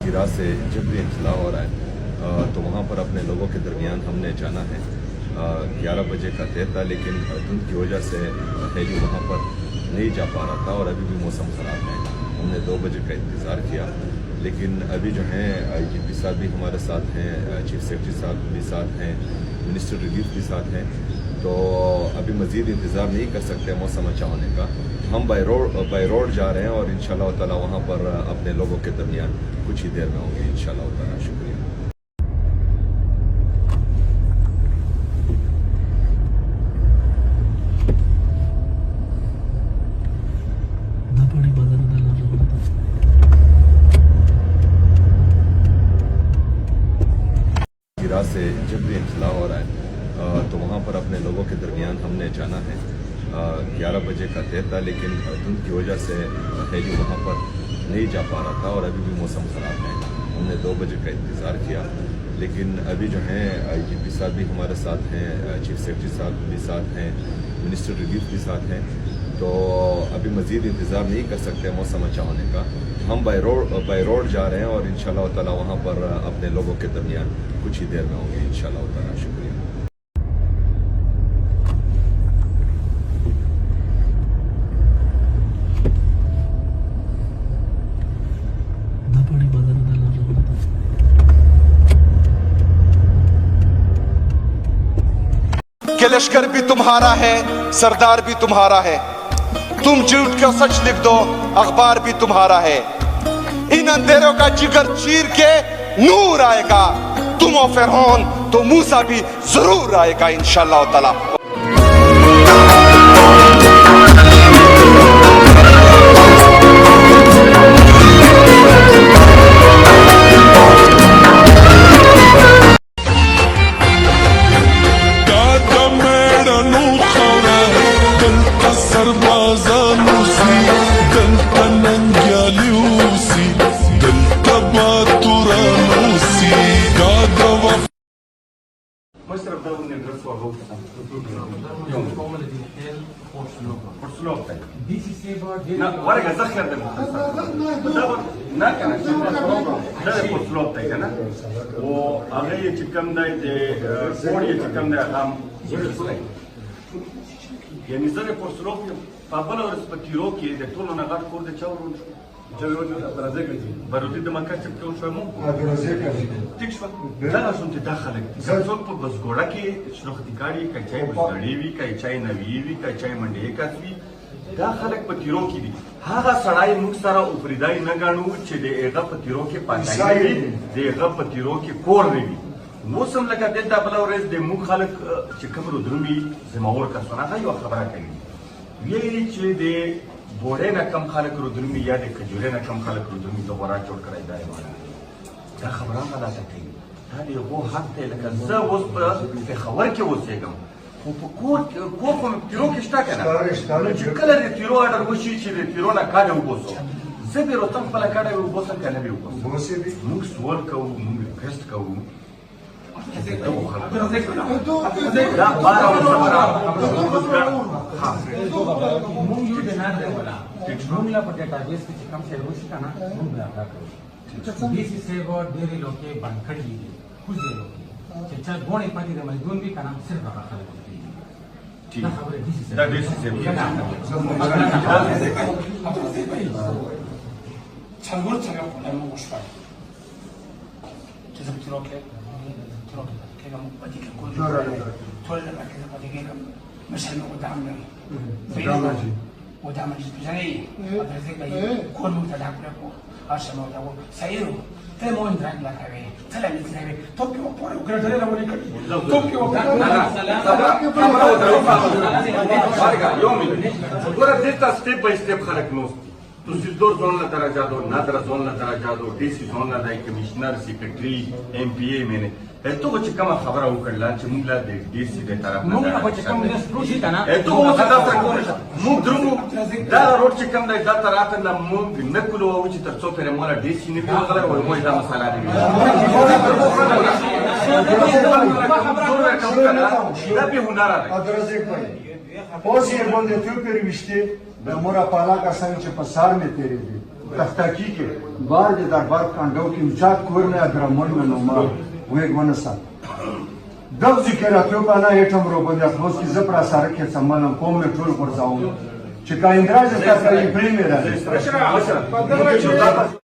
की रात से जब भी इंतला हो रहा है तो वहाँ पर अपने लोगों के दरमियान हमने जाना है। 11 बजे का तय था, लेकिन धुंध की वजह से हेली वहाँ पर नहीं जा पा रहा था और अभी भी मौसम ख़राब है। हमने 2 बजे का इंतज़ार किया, लेकिन अभी जो है IGP साहब भी हमारे साथ हैं, चीफ सेक्रेटरी साहब भी साथ हैं, मिनिस्टर रिलीफ भी साथ हैं, तो अभी मज़ीद इंतज़ार नहीं कर सकते मौसम अच्छा होने का। हम बाय रोड जा रहे हैं और इंशाअल्लाह ताला वहाँ पर अपने लोगों के दरमियान कुछ ही देर में होंगे इंशाअल्लाह ताला। शुक्रिया। रात से जब भी इंतला हो रहा है तो वहाँ पर अपने लोगों के दरमियान हमने जाना है। 11 बजे का तय था, लेकिन धुंध की वजह से हेली वहाँ पर नहीं जा पा रहा था और अभी भी मौसम ख़राब है। हमने 2 बजे का इंतज़ार किया, लेकिन अभी जो है IGP साहब भी हमारे साथ हैं, चीफ सेक्रेटरी साहब भी साथ हैं, मिनिस्टर रिलीफ भी साथ हैं, तो अभी मज़ीद इंतज़ार नहीं कर सकते मौसम अच्छा होने का। हम बाय रोड जा रहे हैं और इंशाअल्लाह ताला वहाँ पर अपने लोगों के दरमियान कुछ ही देर में होंगे इंशाअल्लाह ताला। शुक्रिया। कि लश्कर भी तुम्हारा है, सरदार भी तुम्हारा है, तुम झूठ का सच लिख दो, अखबार भी तुम्हारा है। इन अंधेरों का जिगर चीर के नूर आएगा, तुम हो फिरौन तो मूसा भी जरूर आएगा इंशाअल्लाह ताला। ورقه زخر ده نه کنه دا د پورسلوب ته کنه او هغه چې کوم دی د کوړی چې کوم دی هم یعنی زره پورسلوب په بل ورځ په تیرو کې د ټولو نه غټ کور د چاورون برودي د مکه چې ټول شو مو ټیک شو دا شون ته داخله څوک په بسګوړه کې شنوختي کاری کچای بسګړی وی کچای نوی وی کچای منډې کاتوي دا خلک په تیرو کې دي. هغه سړی موږ سره اوپریدای نه ګڼو چې د هغه په تیرو کې پاتای وي، د هغه په تیرو کې کور وي. اوس هم لکه دلته بله ورځ د موږ خلک چې کوم رودرومي زموږ کسونه هغه یوه خبره کوي، ویلي چې د بوډۍ نه کم خلک رودرومي یا د کجورۍ نه کم خلک رودرومي د غوراک جوړ کړی دا دا خبره غلطه کوي. دا د هغو حق دی. لکه زه اوس په پېښور کې اوسېږم خو په کور خو تیرو کې شته که نه، نو چې کله د تیرو اډر وشي چې د تیرو نه کاډه وبوسو، زه بې روتم خپله کاډه وې وبوسم که نه وې وبوسم. موږ سوال کوو، موږ ریکویسټ کوو دا بار او خبره موږ یو د نه دی ولا موږ لا په ډیټابیس کې چې کوم څه وشي که نه موږ راکړه کوو. ډي سي صاحب ډېرې لوکې بند کړي دي، کوزې لوکې چې چا ګوڼې پاتې د مزدون وي که نه صرف هغه خلک دا ډېر څلور څنګه مو وشول چې زه تیرو کې كلام بديك كل تولى كذا بديك مثلا ودعم الجزائري كل متدعم له عشان ما هو سيرو تمو يندرك لك هذه سلام الجزائري توكي وقوري وكذا لا ولا توكي يومي ګوره دلته سټیپ باي سټیپ خلک نوست تحصیلدار زون له درجه دو نادر زون له درجه دو ډي سي زون له کمشنر سیکریټري ام پی ای مینه ته چې کومه خبره وکړل چې موږ لا د ډي سي د طرف موږ نه چې کوم نه پروژې کنه ته موږ خدای ته کوم موږ درمو دا روډ چې کوم دی دا طرف نه موږ نه کولو او چې تر څو پرې مولا ډي سي نه پیغله وای موږ دا مسله دی دا به هنر دی Poslije godine tu perivište, da mora palaka sam će pasar me teredi. تختکی کې بار د دربار کاندو کې مچات کورنه درمون منوما وېګ ونسا دغ ذکر اتو کنه هټم رو باندې خلاص کی زپرا سره کې سمانم کوم ټول ورځاو چې کا اندراج تاسو یې پریمیر